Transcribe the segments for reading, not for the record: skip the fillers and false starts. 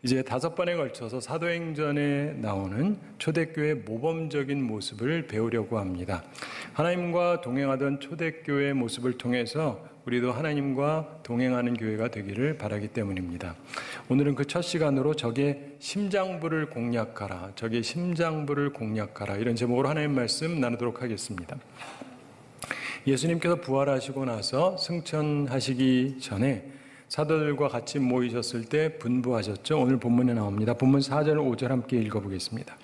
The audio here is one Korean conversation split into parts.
이제 5번에 걸쳐서 사도행전에 나오는 초대교회의 모범적인 모습을 배우려고 합니다. 하나님과 동행하던 초대교회의 모습을 통해서 우리도 하나님과 동행하는 교회가 되기를 바라기 때문입니다. 오늘은 그 첫 시간으로 적의 심장부를 공략하라, 적의 심장부를 공략하라, 이런 제목으로 하나님 말씀 나누도록 하겠습니다. 예수님께서 부활하시고 나서 승천하시기 전에 사도들과 같이 모이셨을 때 분부하셨죠. 오늘 본문에 나옵니다. 본문 4절 5절 함께 읽어보겠습니다.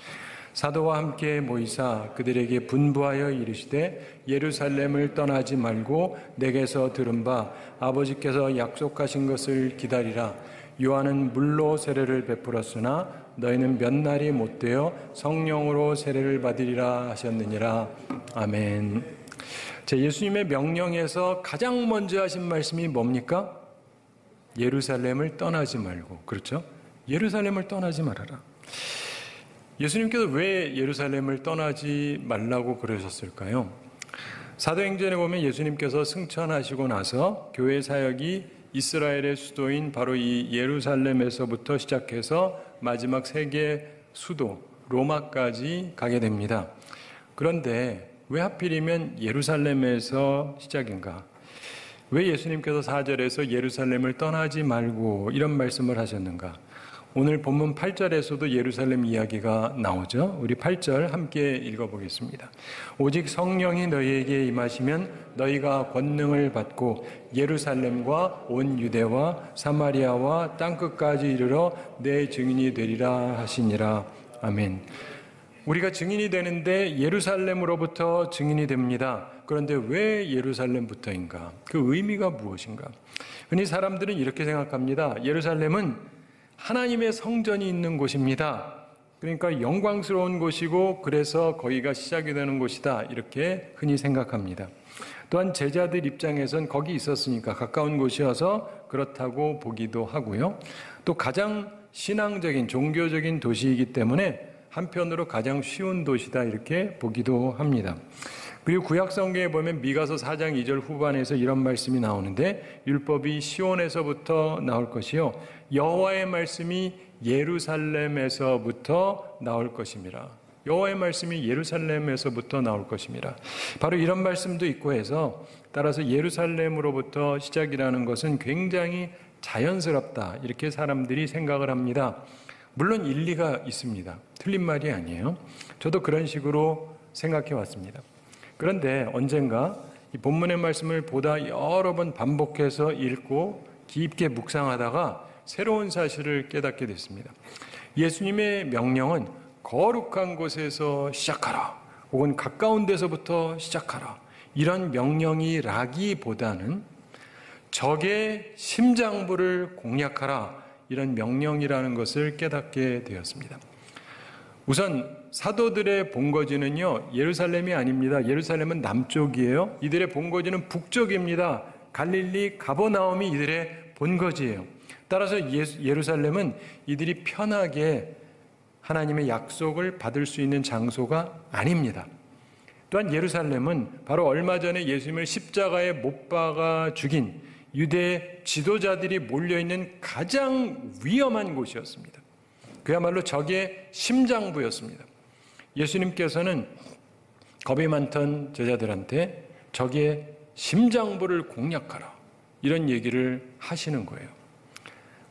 사도와 함께 모이사 그들에게 분부하여 이르시되 예루살렘을 떠나지 말고 내게서 들은 바 아버지께서 약속하신 것을 기다리라. 요한은 물로 세례를 베풀었으나 너희는 몇 날이 못되어 성령으로 세례를 받으리라 하셨느니라. 아멘. 자, 예수님의 명령에서 가장 먼저 하신 말씀이 뭡니까? 예루살렘을 떠나지 말고, 그렇죠? 예루살렘을 떠나지 말아라. 예수님께서 왜 예루살렘을 떠나지 말라고 그러셨을까요? 사도행전에 보면 예수님께서 승천하시고 나서 교회 사역이 이스라엘의 수도인 바로 이 예루살렘에서부터 시작해서 마지막 세계 수도 로마까지 가게 됩니다. 그런데 왜 하필이면 예루살렘에서 시작인가? 왜 예수님께서 4절에서 예루살렘을 떠나지 말고 이런 말씀을 하셨는가? 오늘 본문 8절에서도 예루살렘 이야기가 나오죠. 우리 8절 함께 읽어보겠습니다. 오직 성령이 너희에게 임하시면 너희가 권능을 받고 예루살렘과 온 유대와 사마리아와 땅끝까지 이르러 내 증인이 되리라 하시니라. 아멘. 우리가 증인이 되는데 예루살렘으로부터 증인이 됩니다. 그런데 왜 예루살렘부터인가? 그 의미가 무엇인가? 흔히 사람들은 이렇게 생각합니다. 예루살렘은 하나님의 성전이 있는 곳입니다. 그러니까 영광스러운 곳이고 그래서 거기가 시작이 되는 곳이다. 이렇게 흔히 생각합니다. 또한 제자들 입장에선 거기 있었으니까 가까운 곳이어서 그렇다고 보기도 하고요. 또 가장 신앙적인 종교적인 도시이기 때문에 한편으로 가장 쉬운 도시다 이렇게 보기도 합니다. 그리고 구약성경에 보면 미가서 4장 2절 후반에서 이런 말씀이 나오는데 율법이 시온에서부터 나올 것이요 여호와의 말씀이 예루살렘에서부터 나올 것입니다. 여호와의 말씀이 예루살렘에서부터 나올 것입니다. 바로 이런 말씀도 있고 해서 따라서 예루살렘으로부터 시작이라는 것은 굉장히 자연스럽다 이렇게 사람들이 생각을 합니다. 물론 일리가 있습니다. 틀린 말이 아니에요. 저도 그런 식으로 생각해 왔습니다. 그런데 언젠가 이 본문의 말씀을 보다 여러 번 반복해서 읽고 깊게 묵상하다가 새로운 사실을 깨닫게 됐습니다. 예수님의 명령은 거룩한 곳에서 시작하라 혹은 가까운 데서부터 시작하라 이런 명령이라기보다는 적의 심장부를 공략하라 이런 명령이라는 것을 깨닫게 되었습니다. 우선 사도들의 본거지는요 예루살렘이 아닙니다. 예루살렘은 남쪽이에요. 이들의 본거지는 북쪽입니다. 갈릴리 가버나움이 이들의 본거지예요. 따라서 예루살렘은 이들이 편하게 하나님의 약속을 받을 수 있는 장소가 아닙니다. 또한 예루살렘은 바로 얼마 전에 예수님을 십자가에 못 박아 죽인 유대 지도자들이 몰려있는 가장 위험한 곳이었습니다. 그야말로 적의 심장부였습니다. 예수님께서는 겁이 많던 제자들한테 적의 심장부를 공략하라 이런 얘기를 하시는 거예요.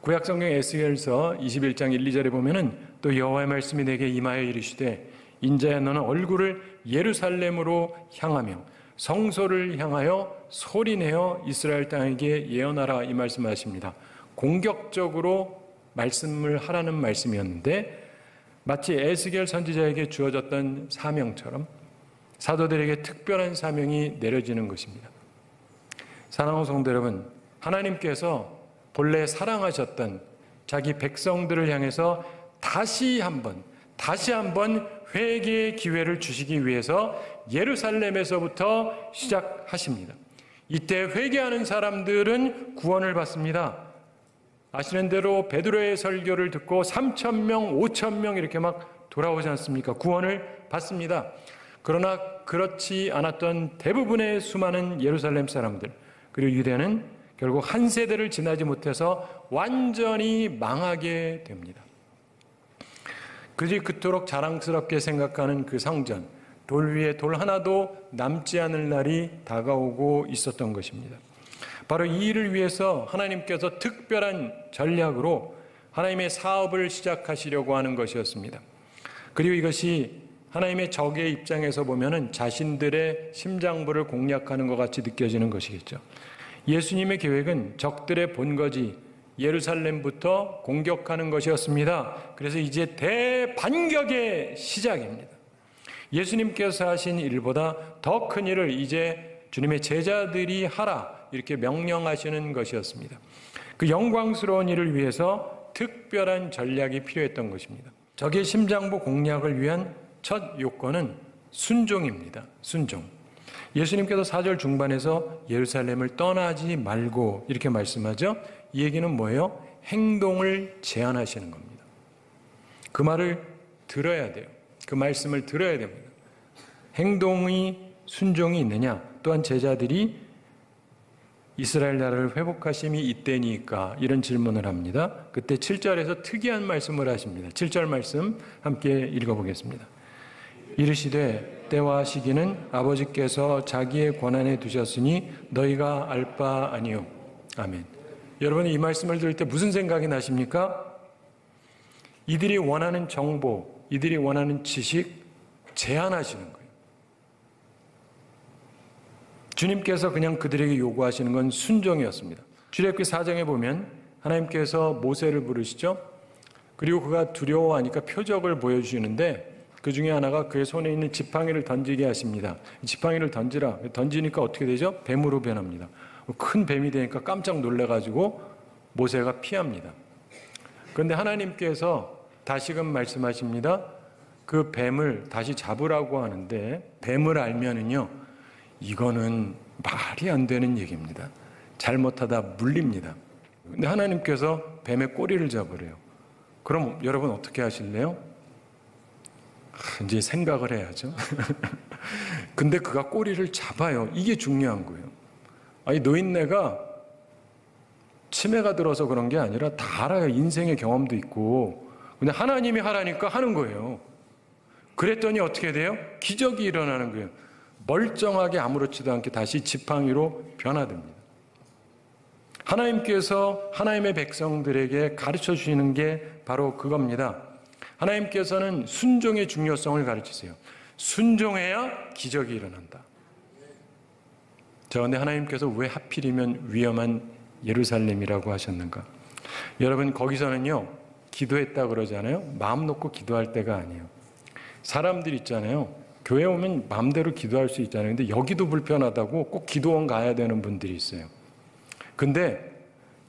구약성경 에스겔서 21장 1, 2절에 보면은 또 여호와의 말씀이 내게 임하여 이르시되 인자야 너는 얼굴을 예루살렘으로 향하며 성소를 향하여 소리내어 이스라엘 땅에게 예언하라 이 말씀하십니다. 공격적으로 말씀을 하라는 말씀이었는데 마치 에스겔 선지자에게 주어졌던 사명처럼 사도들에게 특별한 사명이 내려지는 것입니다. 사랑하는 성도 여러분, 하나님께서 본래 사랑하셨던 자기 백성들을 향해서 다시 한번 회개의 기회를 주시기 위해서 예루살렘에서부터 시작하십니다. 이때 회개하는 사람들은 구원을 받습니다. 아시는 대로 베드로의 설교를 듣고 3,000명, 5,000명 이렇게 막 돌아오지 않습니까? 구원을 받습니다. 그러나 그렇지 않았던 대부분의 수많은 예루살렘 사람들 그리고 유대는 결국 한 세대를 지나지 못해서 완전히 망하게 됩니다. 그들이 그토록 자랑스럽게 생각하는 그 성전, 돌 위에 돌 하나도 남지 않을 날이 다가오고 있었던 것입니다. 바로 이 일을 위해서 하나님께서 특별한 전략으로 하나님의 사업을 시작하시려고 하는 것이었습니다. 그리고 이것이 하나님의 적의 입장에서 보면은 자신들의 심장부를 공략하는 것 같이 느껴지는 것이겠죠. 예수님의 계획은 적들의 본거지 예루살렘부터 공격하는 것이었습니다. 그래서 이제 대반격의 시작입니다. 예수님께서 하신 일보다 더 큰 일을 이제 주님의 제자들이 하라 이렇게 명령하시는 것이었습니다. 그 영광스러운 일을 위해서 특별한 전략이 필요했던 것입니다. 적의 심장부 공략을 위한 첫 요건은 순종입니다. 순종. 예수님께서 4절 중반에서 예루살렘을 떠나지 말고 이렇게 말씀하죠. 이 얘기는 뭐예요? 행동을 제한하시는 겁니다. 그 말을 들어야 돼요. 그 말씀을 들어야 됩니다. 행동이 순종이 있느냐? 또한 제자들이 이스라엘 나라를 회복하심이 이때니까 이런 질문을 합니다. 그때 7절에서 특이한 말씀을 하십니다. 7절 말씀 함께 읽어보겠습니다. 이르시되 때와 시기는 아버지께서 자기의 권한에 두셨으니 너희가 알 바 아니요. 아멘. 여러분이 이 말씀을 들을 때 무슨 생각이 나십니까? 이들이 원하는 정보, 이들이 원하는 지식 제한하시는 거예요. 주님께서 그냥 그들에게 요구하시는 건 순종이었습니다. 출애굽기 4장에 보면 하나님께서 모세를 부르시죠. 그리고 그가 두려워하니까 표적을 보여주시는데 그 중에 하나가 그의 손에 있는 지팡이를 던지게 하십니다. 지팡이를 던지라. 던지니까 어떻게 되죠? 뱀으로 변합니다. 큰 뱀이 되니까 깜짝 놀라가지고 모세가 피합니다. 그런데 하나님께서 다시금 말씀하십니다. 그 뱀을 다시 잡으라고 하는데 뱀을 알면은요, 이거는 말이 안 되는 얘기입니다. 잘못하다 물립니다. 근데 하나님께서 뱀의 꼬리를 잡으래요. 그럼 여러분 어떻게 하실래요? 이제 생각을 해야죠. 근데 그가 꼬리를 잡아요. 이게 중요한 거예요. 아니, 노인네가 치매가 들어서 그런 게 아니라 다 알아요. 인생의 경험도 있고. 근데 하나님이 하라니까 하는 거예요. 그랬더니 어떻게 돼요? 기적이 일어나는 거예요. 멀쩡하게 아무렇지도 않게 다시 지팡이로 변화됩니다. 하나님께서 하나님의 백성들에게 가르쳐 주시는 게 바로 그겁니다. 하나님께서는 순종의 중요성을 가르치세요. 순종해야 기적이 일어난다. 그런데 하나님께서 왜 하필이면 위험한 예루살렘이라고 하셨는가? 여러분, 거기서는요, 기도했다 그러잖아요. 마음 놓고 기도할 때가 아니에요. 사람들 있잖아요. 교회 오면 마음대로 기도할 수 있잖아요. 근데 여기도 불편하다고 꼭 기도원 가야 되는 분들이 있어요. 근데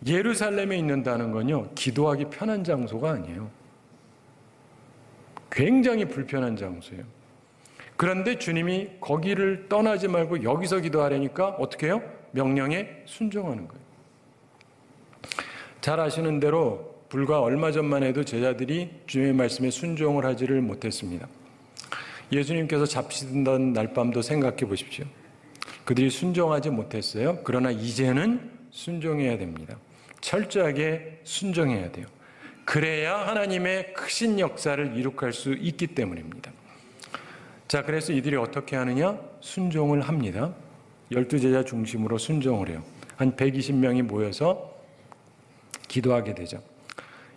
예루살렘에 있는다는 건요, 기도하기 편한 장소가 아니에요. 굉장히 불편한 장소예요. 그런데 주님이 거기를 떠나지 말고 여기서 기도하라니까 어떻게 해요? 명령에 순종하는 거예요. 잘 아시는 대로 불과 얼마 전만 해도 제자들이 주님의 말씀에 순종을 하지를 못했습니다. 예수님께서 잡히던 날밤도 생각해 보십시오. 그들이 순종하지 못했어요. 그러나 이제는 순종해야 됩니다. 철저하게 순종해야 돼요. 그래야 하나님의 크신 역사를 이룩할 수 있기 때문입니다. 자, 그래서 이들이 어떻게 하느냐? 순종을 합니다. 12제자 중심으로 순종을 해요. 한 120명이 모여서 기도하게 되죠.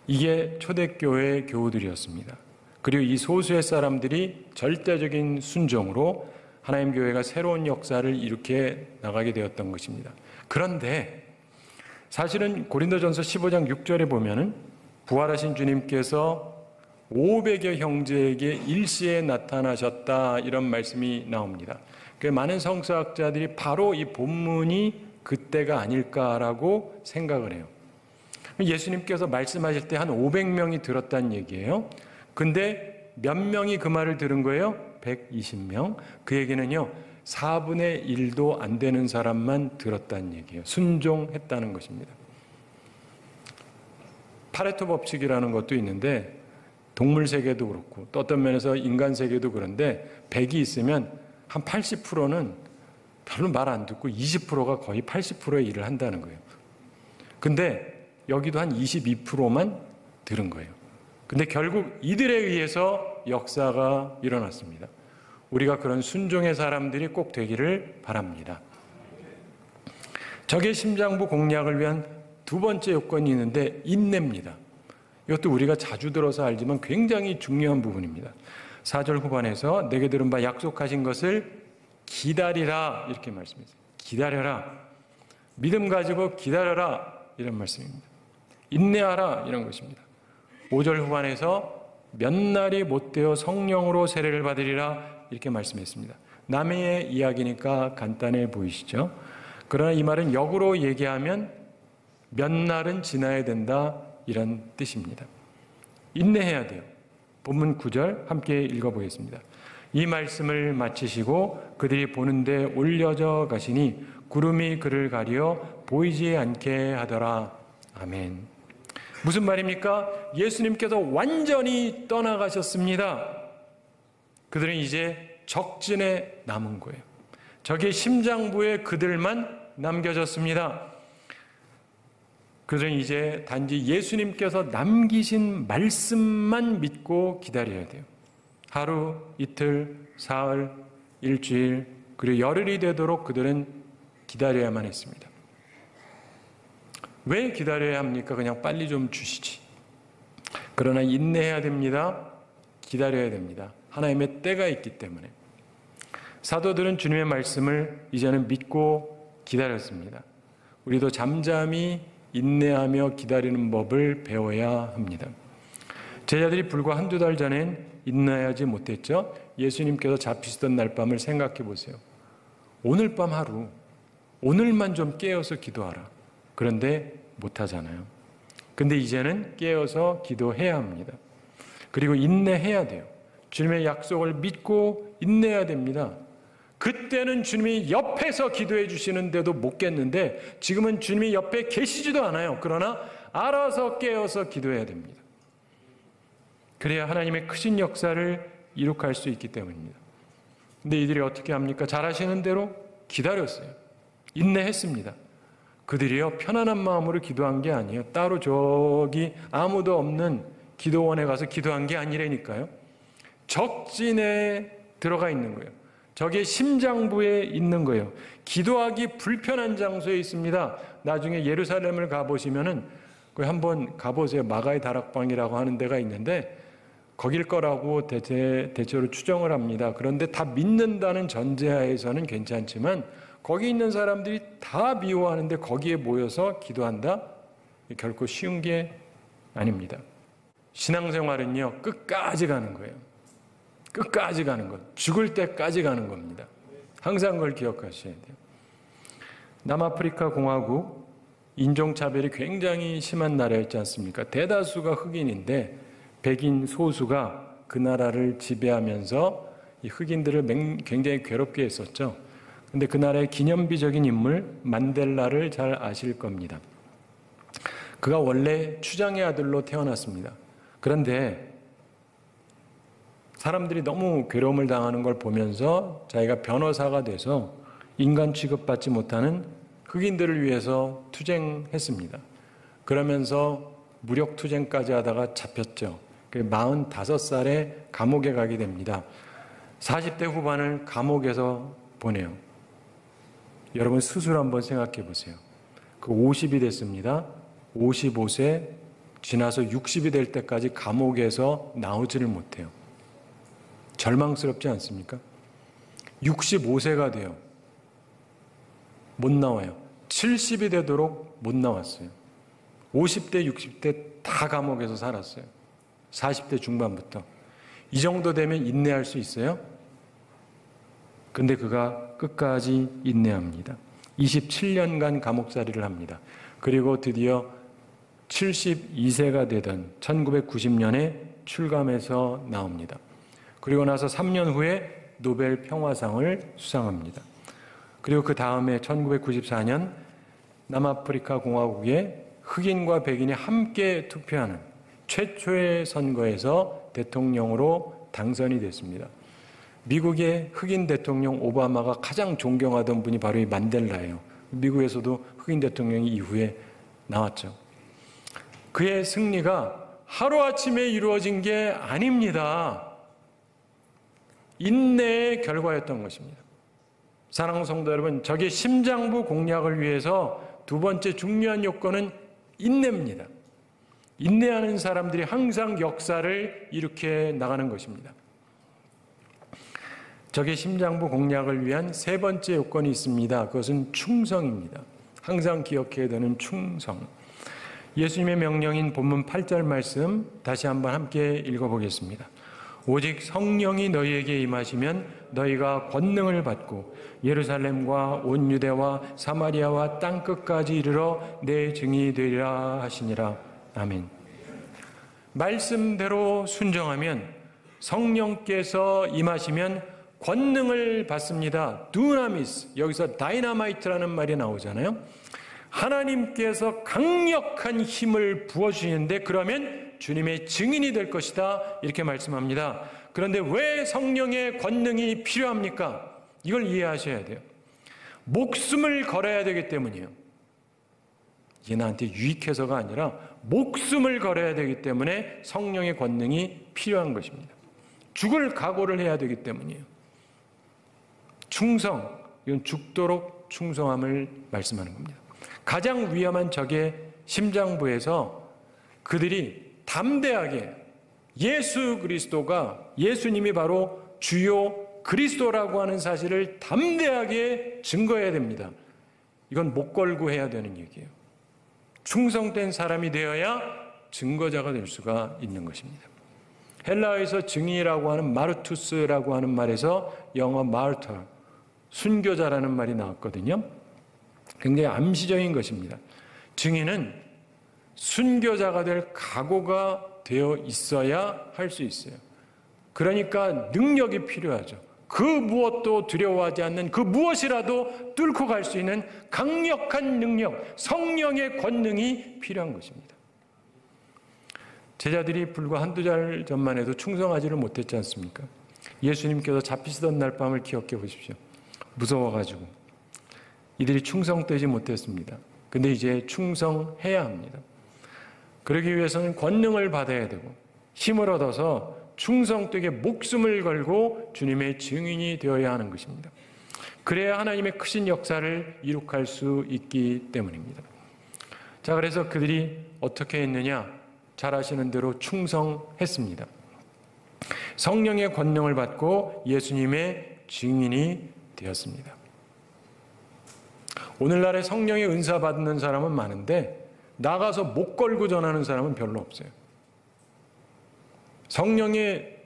이게 초대교회 교우들이었습니다. 그리고 이 소수의 사람들이 절대적인 순종으로 하나님 교회가 새로운 역사를 이렇게 나가게 되었던 것입니다. 그런데 사실은 고린도전서 15장 6절에 보면은 부활하신 주님께서 500여 형제에게 일시에 나타나셨다 이런 말씀이 나옵니다. 많은 성서학자들이 바로 이 본문이 그때가 아닐까라고 생각을 해요. 예수님께서 말씀하실 때 한 500명이 들었다는 얘기예요. 근데 몇 명이 그 말을 들은 거예요? 120명. 그 얘기는요, 4분의 1도 안 되는 사람만 들었다는 얘기예요. 순종했다는 것입니다. 파레토 법칙이라는 것도 있는데 동물 세계도 그렇고 또 어떤 면에서 인간 세계도 그런데 100이 있으면 한 80%는 별로 말 안 듣고 20%가 거의 80%의 일을 한다는 거예요. 근데 여기도 한 22%만 들은 거예요. 근데 결국 이들에 의해서 역사가 일어났습니다. 우리가 그런 순종의 사람들이 꼭 되기를 바랍니다. 적의 심장부 공략을 위한 두 번째 요건이 있는데 인내입니다. 이것도 우리가 자주 들어서 알지만 굉장히 중요한 부분입니다. 4절 후반에서 내게 들은 바 약속하신 것을 기다리라 이렇게 말씀했어요. 기다려라. 믿음 가지고 기다려라 이런 말씀입니다. 인내하라 이런 것입니다. 5절 후반에서 몇 날이 못되어 성령으로 세례를 받으리라 이렇게 말씀했습니다. 남의 이야기니까 간단해 보이시죠? 그러나 이 말은 역으로 얘기하면 몇 날은 지나야 된다 이런 뜻입니다. 인내해야 돼요. 본문 9절 함께 읽어보겠습니다. 이 말씀을 마치시고 그들이 보는데 올려져 가시니 구름이 그를 가려 보이지 않게 하더라. 아멘. 무슨 말입니까? 예수님께서 완전히 떠나가셨습니다. 그들은 이제 적진에 남은 거예요. 적의 심장부에 그들만 남겨졌습니다. 그들은 이제 단지 예수님께서 남기신 말씀만 믿고 기다려야 돼요. 하루, 이틀, 사흘, 일주일, 그리고 열흘이 되도록 그들은 기다려야만 했습니다. 왜 기다려야 합니까? 그냥 빨리 좀 주시지. 그러나 인내해야 됩니다. 기다려야 됩니다. 하나님의 때가 있기 때문에. 사도들은 주님의 말씀을 이제는 믿고 기다렸습니다. 우리도 잠잠히 인내하며 기다리는 법을 배워야 합니다. 제자들이 불과 한두 달 전엔 인내하지 못했죠. 예수님께서 잡히시던 날 밤을 생각해 보세요. 오늘 밤 하루, 오늘만 좀 깨어서 기도하라. 그런데 못하잖아요. 근데 이제는 깨어서 기도해야 합니다. 그리고 인내해야 돼요. 주님의 약속을 믿고 인내해야 됩니다. 그때는 주님이 옆에서 기도해 주시는데도 못 깼는데 지금은 주님이 옆에 계시지도 않아요. 그러나 알아서 깨어서 기도해야 됩니다. 그래야 하나님의 크신 역사를 이룩할 수 있기 때문입니다. 근데 이들이 어떻게 합니까? 잘하시는 대로 기다렸어요. 인내했습니다. 그들이요 편안한 마음으로 기도한 게 아니에요. 따로 저기 아무도 없는 기도원에 가서 기도한 게 아니라니까요. 적진에 들어가 있는 거예요. 적의 심장부에 있는 거예요. 기도하기 불편한 장소에 있습니다. 나중에 예루살렘을 가보시면은 한번 가보세요. 마가의 다락방이라고 하는 데가 있는데 거길 거라고 대체로 추정을 합니다. 그런데 다 믿는다는 전제하에서는 괜찮지만 거기 있는 사람들이 다 미워하는데 거기에 모여서 기도한다? 결코 쉬운 게 아닙니다. 신앙생활은요 끝까지 가는 거예요. 끝까지 가는 것. 죽을 때까지 가는 겁니다. 항상 그걸 기억하셔야 돼요. 남아프리카 공화국 인종차별이 굉장히 심한 나라였지 않습니까? 대다수가 흑인인데 백인 소수가 그 나라를 지배하면서 이 흑인들을 굉장히 괴롭게 했었죠. 근데 그 나라의 기념비적인 인물 만델라를 잘 아실 겁니다. 그가 원래 추장의 아들로 태어났습니다. 그런데 사람들이 너무 괴로움을 당하는 걸 보면서 자기가 변호사가 돼서 인간 취급받지 못하는 흑인들을 위해서 투쟁했습니다. 그러면서 무력 투쟁까지 하다가 잡혔죠. 45살에 감옥에 가게 됩니다. 40대 후반을 감옥에서 보내요. 여러분 스스로 한번 생각해 보세요. 그 50이 됐습니다. 55세 지나서 60이 될 때까지 감옥에서 나오지를 못해요. 절망스럽지 않습니까? 65세가 돼요. 못 나와요. 70이 되도록 못 나왔어요. 50대, 60대 다 감옥에서 살았어요. 40대 중반부터. 이 정도 되면 인내할 수 있어요? 근데 그가 끝까지 인내합니다. 27년간 감옥살이를 합니다. 그리고 드디어 72세가 되던 1990년에 출감해서 나옵니다. 그리고 나서 3년 후에 노벨 평화상을 수상합니다. 그리고 그 다음에 1994년 남아프리카 공화국에 흑인과 백인이 함께 투표하는 최초의 선거에서 대통령으로 당선이 됐습니다. 미국의 흑인 대통령 오바마가 가장 존경하던 분이 바로 이 만델라예요. 미국에서도 흑인 대통령이 이후에 나왔죠. 그의 승리가 하루아침에 이루어진 게 아닙니다. 인내의 결과였던 것입니다. 사랑하는 성도 여러분, 적의 심장부 공략을 위해서 두 번째 중요한 요건은 인내입니다. 인내하는 사람들이 항상 역사를 일으켜 나가는 것입니다. 적의 심장부 공략을 위한 세 번째 요건이 있습니다. 그것은 충성입니다. 항상 기억해야 되는 충성. 예수님의 명령인 본문 8절 말씀 다시 한번 함께 읽어보겠습니다. 오직 성령이 너희에게 임하시면 너희가 권능을 받고 예루살렘과 온 유대와 사마리아와 땅끝까지 이르러 내 증인이 되리라 하시니라. 아멘. 말씀대로 순종하면 성령께서 임하시면 권능을 받습니다. 두나미스, 여기서 다이너마이트라는 말이 나오잖아요. 하나님께서 강력한 힘을 부어주시는데 그러면 주님의 증인이 될 것이다, 이렇게 말씀합니다. 그런데 왜 성령의 권능이 필요합니까? 이걸 이해하셔야 돼요. 목숨을 걸어야 되기 때문이에요. 이게 나한테 유익해서가 아니라 목숨을 걸어야 되기 때문에 성령의 권능이 필요한 것입니다. 죽을 각오를 해야 되기 때문이에요. 충성, 이건 죽도록 충성함을 말씀하는 겁니다. 가장 위험한 적의 심장부에서 그들이 담대하게 예수 그리스도가, 예수님이 바로 주요 그리스도라고 하는 사실을 담대하게 증거해야 됩니다. 이건 못 걸고 해야 되는 얘기예요. 충성된 사람이 되어야 증거자가 될 수가 있는 것입니다. 헬라어에서 증인이라고 하는 마르투스라고 하는 말에서 영어 마르터, 순교자라는 말이 나왔거든요. 굉장히 암시적인 것입니다. 증인은 순교자가 될 각오가 되어 있어야 할 수 있어요. 그러니까 능력이 필요하죠. 그 무엇도 두려워하지 않는 그 무엇이라도 뚫고 갈 수 있는 강력한 능력, 성령의 권능이 필요한 것입니다. 제자들이 불과 한두 달 전만 해도 충성하지를 못했지 않습니까? 예수님께서 잡히시던 날 밤을 기억해 보십시오. 무서워가지고 이들이 충성되지 못했습니다. 근데 이제 충성해야 합니다. 그러기 위해서는 권능을 받아야 되고 힘을 얻어서 충성되게 목숨을 걸고 주님의 증인이 되어야 하는 것입니다. 그래야 하나님의 크신 역사를 이룩할 수 있기 때문입니다. 자, 그래서 그들이 어떻게 했느냐? 잘 아시는 대로 충성했습니다. 성령의 권능을 받고 예수님의 증인이 되었습니다. 오늘날에 성령의 은사 받는 사람은 많은데 나가서 목 걸고 전하는 사람은 별로 없어요. 성령의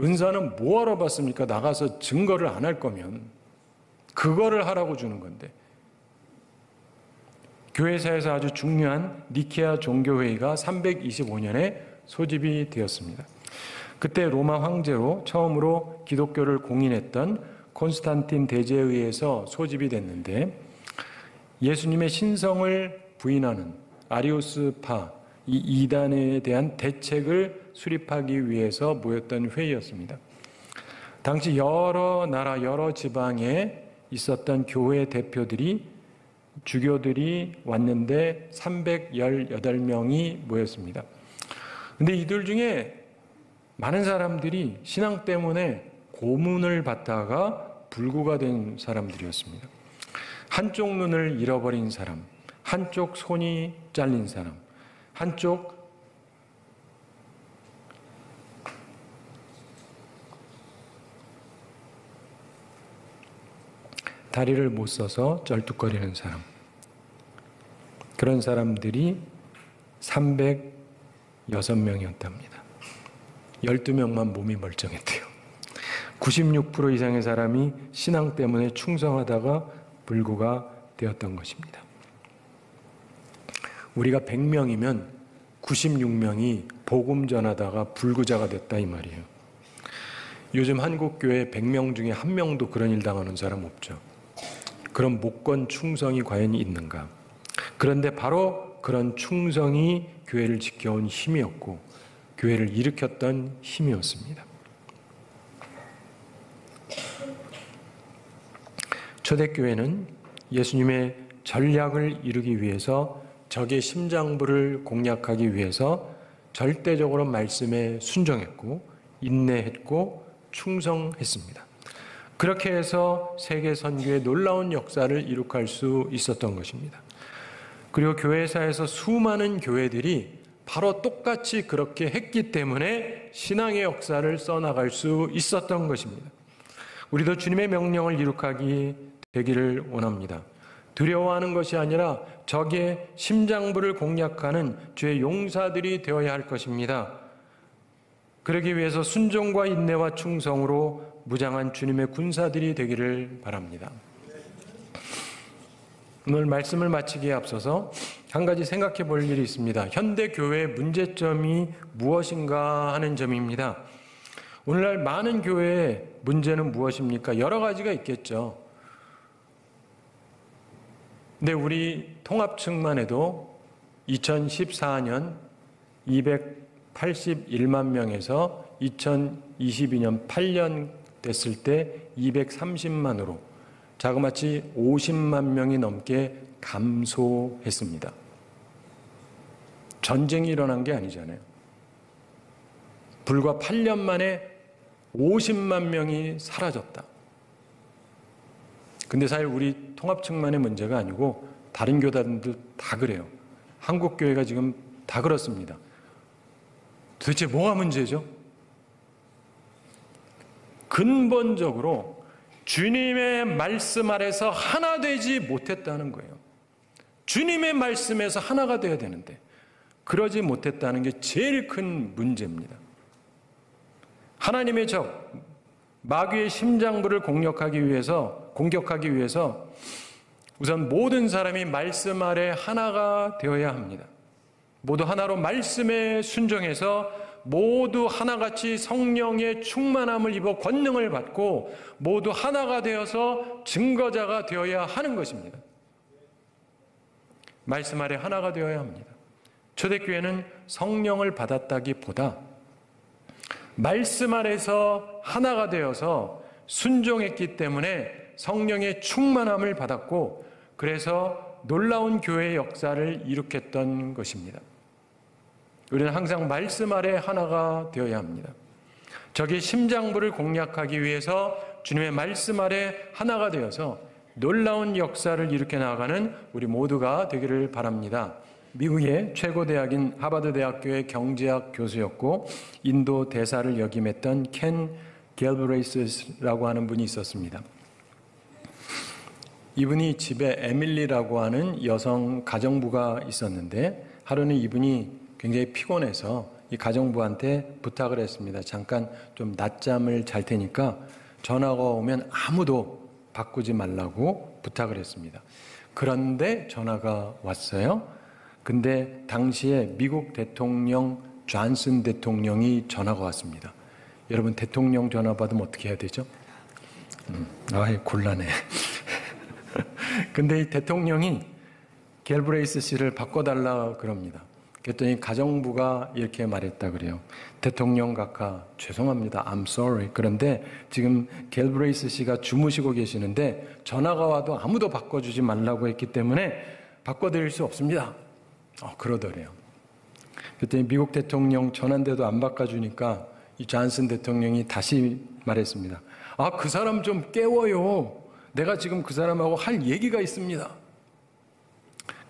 은사는 뭐하러 받습니까? 나가서 증거를 안 할 거면 그거를 하라고 주는 건데. 교회사에서 아주 중요한 니케아 종교회의가 325년에 소집이 되었습니다. 그때 로마 황제로 처음으로 기독교를 공인했던 콘스탄틴 대제에 의해서 소집이 됐는데 예수님의 신성을 부인하는 아리우스파, 이 이단에 대한 대책을 수립하기 위해서 모였던 회의였습니다. 당시 여러 나라, 여러 지방에 있었던 교회 대표들이, 주교들이 왔는데 318명이 모였습니다. 근데 이들 중에 많은 사람들이 신앙 때문에 고문을 받다가 불구가 된 사람들이었습니다. 한쪽 눈을 잃어버린 사람, 한쪽 손이 잘린 사람, 한쪽 다리를 못 써서 쩔뚝거리는 사람, 그런 사람들이 306명이었답니다. 12명만 몸이 멀쩡했대요. 96% 이상의 사람이 신앙 때문에 충성하다가 불구가 되었던 것입니다. 우리가 100명이면 96명이 복음 전하다가 불구자가 됐다, 이 말이에요. 요즘 한국 교회 100명 중에 1명도 그런 일 당하는 사람 없죠. 그런 목권 충성이 과연 있는가? 그런데 바로 그런 충성이 교회를 지켜온 힘이었고 교회를 일으켰던 힘이었습니다. 초대교회는 예수님의 전략을 이루기 위해서 적의 심장부를 공략하기 위해서 절대적으로 말씀에 순종했고 인내했고 충성했습니다. 그렇게 해서 세계 선교의 놀라운 역사를 이룩할 수 있었던 것입니다. 그리고 교회사에서 수많은 교회들이 바로 똑같이 그렇게 했기 때문에 신앙의 역사를 써나갈 수 있었던 것입니다. 우리도 주님의 명령을 이룩하기 되기를 원합니다. 두려워하는 것이 아니라 적의 심장부를 공략하는 주의 용사들이 되어야 할 것입니다. 그러기 위해서 순종과 인내와 충성으로 무장한 주님의 군사들이 되기를 바랍니다. 오늘 말씀을 마치기에 앞서서 한 가지 생각해 볼 일이 있습니다. 현대 교회의 문제점이 무엇인가 하는 점입니다. 오늘날 많은 교회의 문제는 무엇입니까? 여러 가지가 있겠죠. 근데 우리 통합측만 해도 2014년 281만 명에서 2022년 8년 됐을 때 230만으로 자그마치 50만 명이 넘게 감소했습니다. 전쟁이 일어난 게 아니잖아요. 불과 8년 만에 50만 명이 사라졌다. 근데 사실 우리 통합측만의 문제가 아니고 다른 교단도 다 그래요. 한국 교회가 지금 다 그렇습니다. 도대체 뭐가 문제죠? 근본적으로 주님의 말씀 아래서 하나 되지 못했다는 거예요. 주님의 말씀에서 하나가 되어야 되는데 그러지 못했다는 게 제일 큰 문제입니다. 하나님의 적, 마귀의 심장부를 공격하기 위해서 우선 모든 사람이 말씀 아래 하나가 되어야 합니다. 모두 하나로 말씀에 순종해서 모두 하나같이 성령의 충만함을 입어 권능을 받고 모두 하나가 되어서 증거자가 되어야 하는 것입니다. 말씀 아래 하나가 되어야 합니다. 초대교회는 성령을 받았다기보다 말씀 아래서 하나가 되어서 순종했기 때문에 성령의 충만함을 받았고 그래서 놀라운 교회의 역사를 이룩했던 것입니다. 우리는 항상 말씀 아래 하나가 되어야 합니다. 적의 심장부를 공략하기 위해서 주님의 말씀 아래 하나가 되어서 놀라운 역사를 일으켜 나가는 우리 모두가 되기를 바랍니다. 미국의 최고 대학인 하버드 대학교의 경제학 교수였고 인도 대사를 역임했던 켄 갤브레이스라고 하는 분이 있었습니다. 이분이 집에 에밀리라고 하는 여성 가정부가 있었는데 하루는 이분이 굉장히 피곤해서 이 가정부한테 부탁을 했습니다. 잠깐 좀 낮잠을 잘 테니까 전화가 오면 아무도 바꾸지 말라고 부탁을 했습니다. 그런데 전화가 왔어요. 근데 당시에 미국 대통령 존슨 대통령이 전화가 왔습니다. 여러분 대통령 전화 받으면 어떻게 해야 되죠? 곤란해. 근데 이 대통령이 갤브레이스 씨를 바꿔달라 그럽니다. 그랬더니 가정부가 이렇게 말했다 그래요. 대통령 각하 죄송합니다. I'm sorry. 그런데 지금 갤브레이스 씨가 주무시고 계시는데 전화가 와도 아무도 바꿔주지 말라고 했기 때문에 바꿔드릴 수 없습니다. 그러더래요. 그랬더니 미국 대통령 전화인데도 안 바꿔주니까 이 존슨 대통령이 다시 말했습니다. 그 사람 좀 깨워요. 내가 지금 그 사람하고 할 얘기가 있습니다.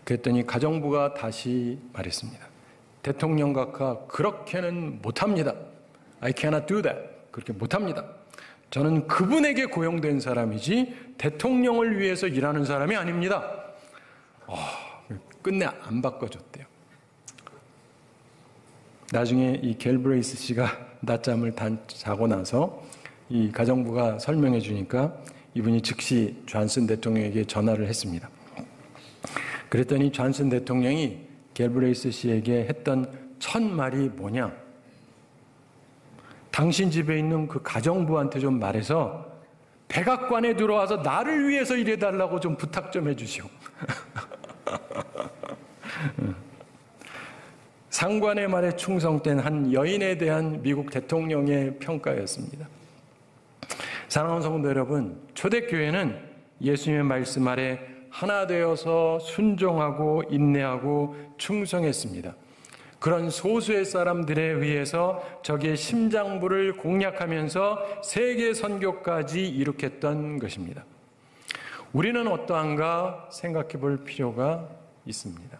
그랬더니 가정부가 다시 말했습니다. 대통령 각하 그렇게는 못합니다. I cannot do that. 그렇게 못합니다. 저는 그분에게 고용된 사람이지 대통령을 위해서 일하는 사람이 아닙니다. 끝내 안 바꿔줬대요. 나중에 이 갤브레이스 씨가 낮잠을 자고 나서 이 가정부가 설명해 주니까 이분이 즉시 존슨 대통령에게 전화를 했습니다. 그랬더니 존슨 대통령이 갤브레이스 씨에게 했던 첫 말이 뭐냐? 당신 집에 있는 그 가정부한테 좀 말해서 백악관에 들어와서 나를 위해서 일해달라고 좀 부탁 좀 해주시오. 상관의 말에 충성된 한 여인에 대한 미국 대통령의 평가였습니다. 사랑하는 성도 여러분, 초대교회는 예수님의 말씀 아래 하나 되어서 순종하고 인내하고 충성했습니다. 그런 소수의 사람들에 의해서 적의 심장부를 공략하면서 세계 선교까지 이룩했던 것입니다. 우리는 어떠한가 생각해 볼 필요가 있습니다.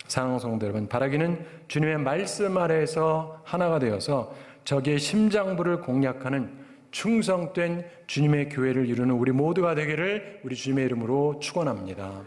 사랑하는 성도 여러분, 바라기는 주님의 말씀 아래에서 하나가 되어서 적의 심장부를 공략하는 충성된 주님의 교회를 이루는 우리 모두가 되기를 우리 주님의 이름으로 축원합니다.